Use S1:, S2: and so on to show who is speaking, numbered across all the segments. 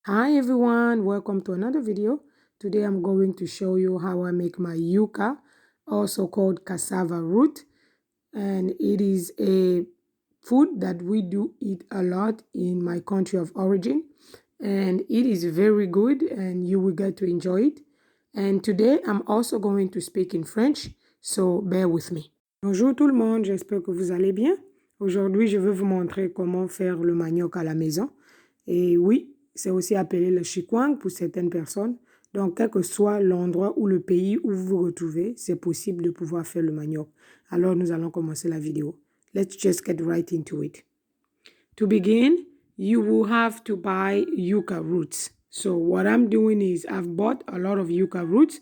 S1: Hi everyone, welcome to another video. Today I'm going to show you how I make my yuca, also called cassava root, and it is a food that we do eat a lot in my country of origin, and it is very good and you will get to enjoy it. And today I'm also going to speak in French, so bear with me. Bonjour tout le monde, j'espère que vous allez bien. Aujourd'hui, je vais vous montrer comment faire le manioc à la maison. Et oui, c'est aussi appelé le chikwang pour certaines personnes. Donc, quel que soit l'endroit ou le pays où vous vous retrouvez, c'est possible de pouvoir faire le manioc. Alors, nous allons commencer la vidéo. Let's just get right into it. To begin, you will have to buy yuca roots. So what I'm doing is I've bought a lot of yuca roots.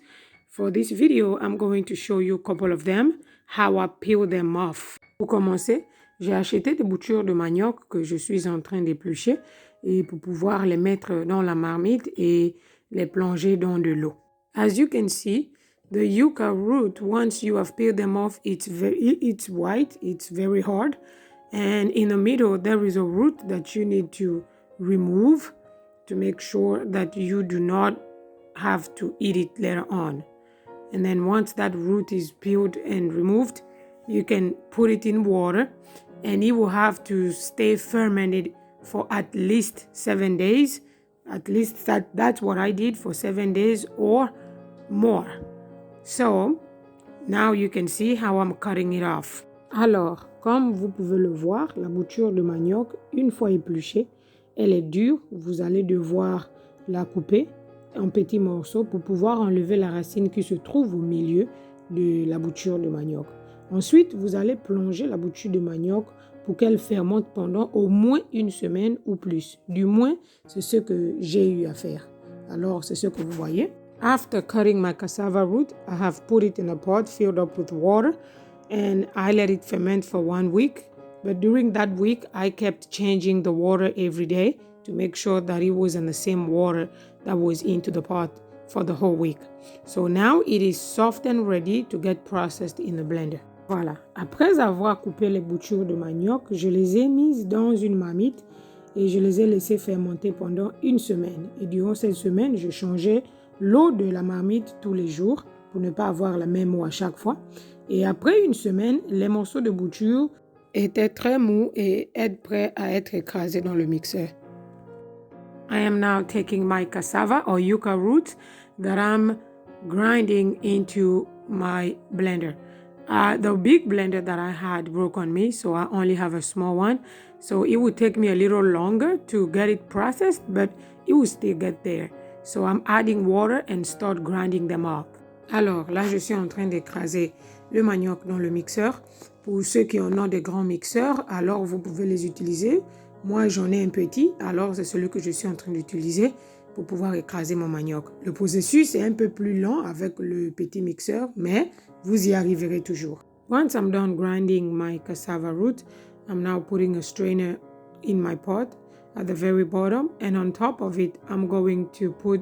S1: For this video, I'm going to show you a couple of them, how I peel them off. Pour commencer, j'ai acheté des boutures de manioc que je suis en train d'éplucher et pour pouvoir les mettre dans la marmite et les plonger dans de l'eau. As you can see, the yuca root, once you have peeled them off, it's white, it's very hard. And in the middle, there is a root that you need to remove to make sure that you do not have to eat it later on. And then once that root is peeled and removed, you can put it in water and it will have to stay fermented for at least 7 days. At least that's what I did for 7 days or more. So now you can see how I'm cutting it off. Alors, comme vous pouvez le voir, la bouture de manioc, une fois épluchée, elle est dure. Vous allez devoir la couper en petits morceaux pour pouvoir enlever la racine qui se trouve au milieu de la bouture de manioc. Ensuite, vous allez plonger la bouture de manioc pour qu'elle fermente pendant au moins une semaine ou plus. Du moins, c'est ce que j'ai eu à faire. Alors, c'est ce que vous voyez. After cutting my cassava root, I have put it in a pot filled up with water and I let it ferment for 1 week. But during that week, I kept changing the water every day to make sure that it was in the same water that was into the pot for the whole week. So now it is soft and ready to get processed in the blender. Voilà. Après avoir coupé les boutures de manioc, je les ai mises dans une marmite et je les ai laissées fermenter pendant une semaine. Et durant cette semaine, je changeais l'eau de la marmite tous les jours pour ne pas avoir la même eau à chaque fois. Et après une semaine, les morceaux de bouture étaient très mous et étaient prêts à être écrasés dans le mixeur. I am now taking my cassava or yuca roots that I'm grinding into my blender. The big blender that I had broke on me, so I only have a small one. So it would take me a little longer to get it processed, but it will still get there. So I'm adding water and start grinding them up. Alors là, je suis en train d'écraser le manioc dans le mixeur. Pour ceux qui en ont des grands mixeurs, alors vous pouvez les utiliser. Moi, j'en ai un petit, alors c'est celui que je suis en train d'utiliser pour pouvoir écraser mon manioc. Le processus est un peu plus lent avec le petit mixeur, mais vous y arriverez toujours. Once I'm done grinding my cassava root, I'm now putting a strainer in my pot at the very bottom, and on top of it, I'm going to put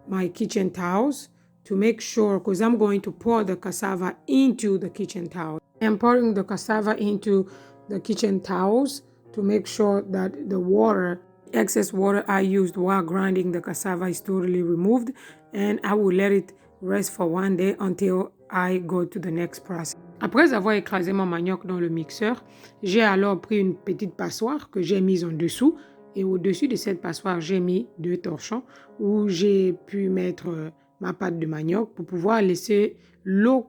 S1: my kitchen towels to make sure, because I'm going to pour the cassava into the kitchen towel. I'm pouring the cassava into the kitchen towels to make sure that the water, excess water I used while grinding the cassava is totally removed, and I will let it rest for 1 day until I go to the next process. Après avoir écrasé mon manioc dans le mixeur, j'ai alors pris une petite passoire que j'ai mise en dessous, et au-dessus de cette passoire, j'ai mis 2 torchons où j'ai pu mettre ma pâte de manioc pour pouvoir laisser l'eau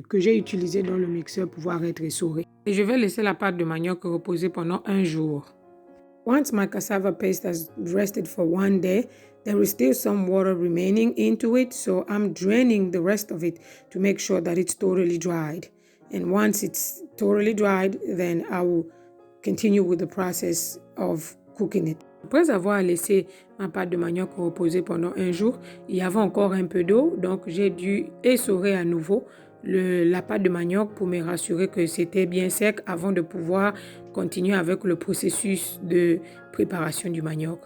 S1: que j'ai utilisée dans le mixeur pouvoir être essorée. Et je vais laisser la pâte de manioc reposer pendant 1 jour. Once my cassava paste has rested for 1 day, there is still some water remaining into it, so I'm draining the rest of it to make sure that it's totally dried. And once it's totally dried, then I will continue with the process of cooking it. Après avoir laissé ma pâte de manioc reposer pendant 1 jour, il y avait encore un peu d'eau, donc j'ai dû essorer à nouveau la pâte de manioc pour me rassurer que c'était bien sec avant de pouvoir continuer avec le processus de préparation du manioc.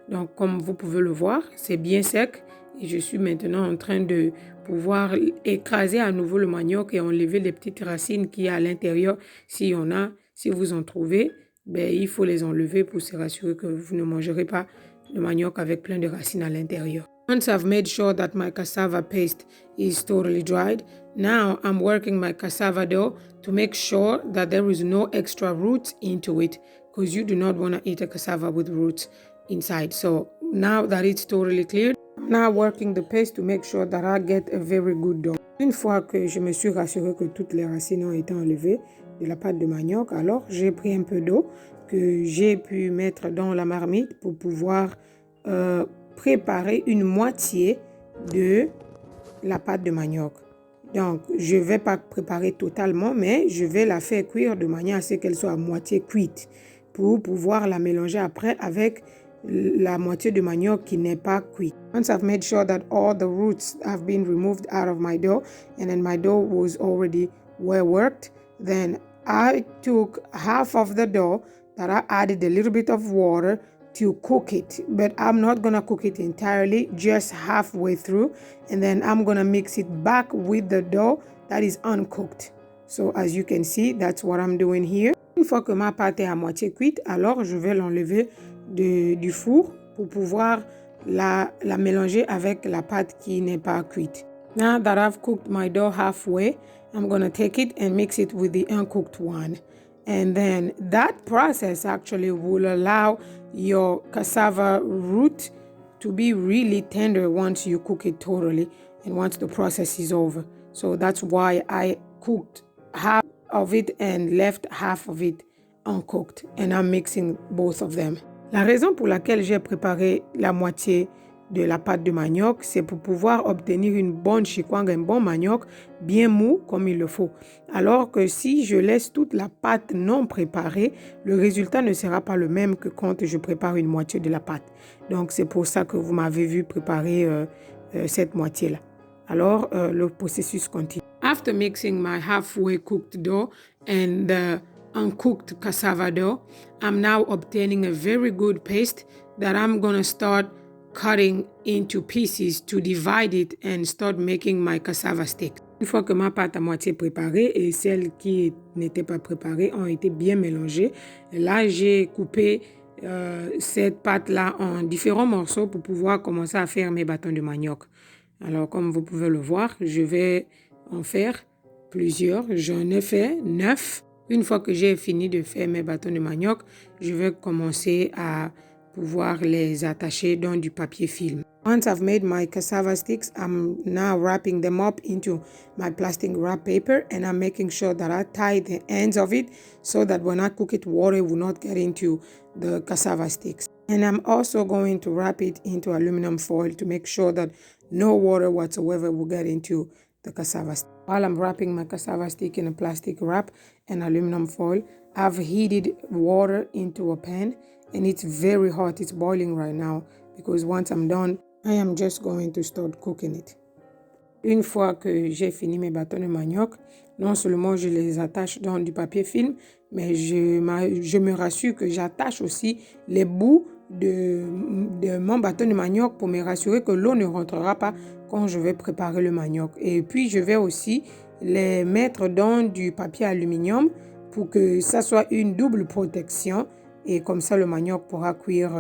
S1: Donc, comme vous pouvez le voir, c'est bien sec et je suis maintenant en train de pouvoir écraser à nouveau le manioc et enlever les petites racines qu'il y a à l'intérieur. Si vous en trouvez, il faut les enlever pour se rassurer que vous ne mangerez pas le manioc avec plein de racines à l'intérieur. Once I've made sure that my cassava paste is totally dried, now I'm working my cassava dough to make sure that there is no extra roots into it, because you do not want to eat a cassava with roots inside. So now that it's totally cleared, I'm now working the paste to make sure that I get a very good dough. Une fois que je me suis rassuré que toutes les racines ont été enlevées de la pâte de manioc, alors j'ai pris un peu d'eau que j'ai pu mettre dans la marmite pour pouvoir préparer une moitié de la pâte de manioc. Donc, je ne vais pas préparer totalement, mais je vais la faire cuire de manière à ce qu'elle soit à moitié cuite pour pouvoir la mélanger après avec la moitié de manioc qui n'est pas cuite. Once I've made sure that all the roots have been removed out of my dough and then my dough was already well worked, then I took half of the dough that I added a little bit of water to cook it, but I'm not gonna cook it entirely, just halfway through, and then I'm gonna mix it back with the dough that is uncooked. So as you can see, that's what I'm doing here. Une fois que ma pâte est à moitié cuite, alors je vais l'enlever du four pour pouvoir la mélanger avec la pâte qui n'est pas cuite. Now that I've cooked my dough halfway, I'm gonna take it and mix it with the uncooked one. And then that process actually will allow your cassava root to be really tender once you cook it totally and once the process is over. So that's why I cooked half of it and left half of it uncooked, and I'm mixing both of them. La raison pour laquelle j'ai préparé la moitié de la pâte de manioc, c'est pour pouvoir obtenir une bonne chikwang, un bon manioc bien mou comme il le faut. Alors que si je laisse toute la pâte non préparée, le résultat ne sera pas le même que quand je prépare une moitié de la pâte. Donc c'est pour ça que vous m'avez vu préparer cette moitié-là. Alors le processus continue. After mixing my halfway cooked dough and the uncooked cassava dough, I'm now obtaining a very good paste that I'm going to start cutting into pieces to divide it and start making my cassava sticks. Une fois que ma pâte à moitié préparée et celle qui n'était pas préparée ont été bien mélangées, là j'ai coupé cette pâte-là en différents morceaux pour pouvoir commencer à faire mes bâtons de manioc. Alors comme vous pouvez le voir, je vais en faire plusieurs. J'en ai fait 9. Une fois que j'ai fini de faire mes bâtons de manioc, je vais commencer à pouvoir les attacher dans du papier film. Once I've made my cassava sticks, I'm now wrapping them up into my plastic wrap paper and I'm making sure that I tie the ends of it so that when I cook it, water will not get into the cassava sticks. And I'm also going to wrap it into aluminum foil to make sure that no water whatsoever will get into the cassava stick. While I'm wrapping my cassava stick in a plastic wrap and aluminum foil, I've heated water into a pan and it's very hot. It's boiling right now because once I'm done, I am just going to start cooking it. Une fois que j'ai fini mes bâtons de manioc, non seulement je les attache dans du papier film, mais je me rassure que j'attache aussi les bouts de mon bâton de manioc pour me rassurer que l'eau ne rentrera pas quand je vais préparer le manioc. Et puis, je vais aussi les mettre dans du papier aluminium pour que ça soit une double protection et comme ça, le manioc pourra cuire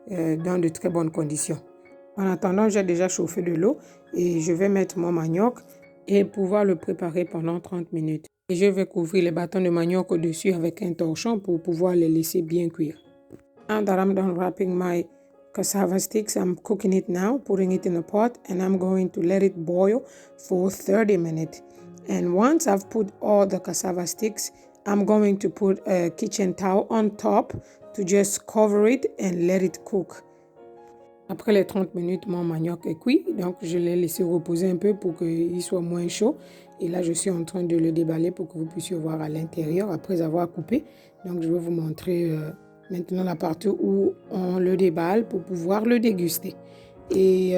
S1: dans de très bonnes conditions. En attendant, j'ai déjà chauffé de l'eau et je vais mettre mon manioc et pouvoir le préparer pendant 30 minutes. Et je vais couvrir les bâtons de manioc au-dessus avec un torchon pour pouvoir les laisser bien cuire. Now that I'm done wrapping my cassava sticks, I'm cooking it now, putting it in a pot, and I'm going to let it boil for 30 minutes. And once I've put all the cassava sticks, I'm going to put a kitchen towel on top to just cover it and let it cook. Après les 30 minutes, mon manioc est cuit, donc je l'ai laissé reposer un peu pour qu'il soit moins chaud. Et là, je suis en train de le déballer pour que vous puissiez voir à l'intérieur après avoir coupé. Donc, je vais vous montrer maintenant la partie où on le déballe pour pouvoir le déguster. Et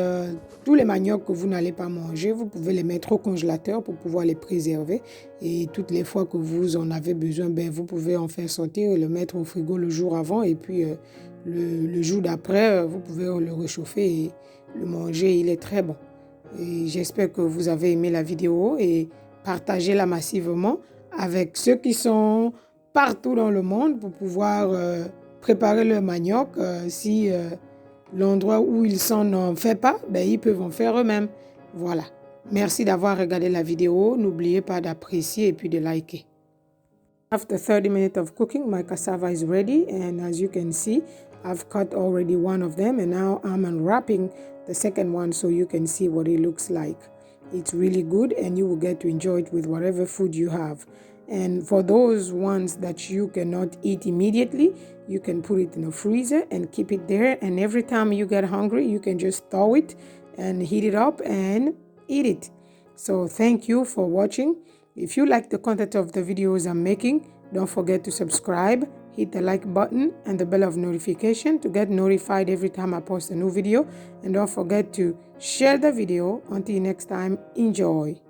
S1: tous les maniocs que vous n'allez pas manger, vous pouvez les mettre au congélateur pour pouvoir les préserver. Et toutes les fois que vous en avez besoin, vous pouvez en faire sortir et le mettre au frigo le jour avant. Et puis le jour d'après, vous pouvez le réchauffer et le manger. Il est très bon. Et j'espère que vous avez aimé la vidéo et partagez-la massivement avec ceux qui sont partout dans le monde pour pouvoir préparer le manioc si l'endroit où ils n'en font pas, ben, ils peuvent en faire eux-mêmes. Voilà. Merci d'avoir regardé la vidéo. N'oubliez pas d'apprécier et puis de liker. After 30 minutes of cooking, my cassava is ready, and as you can see, I've cut already one of them, and now I'm unwrapping the second one so you can see what it looks like. It's really good, and you will get to enjoy it with whatever food you have. And for those ones that you cannot eat immediately, you can put it in a freezer and keep it there, and every time you get hungry, you can just thaw it and heat it up and eat it. So thank you for watching. If you like the content of the videos I'm making, don't forget to subscribe, hit the like button and the bell of notification to get notified every time I post a new video. And don't forget to share the video. Until next time, enjoy.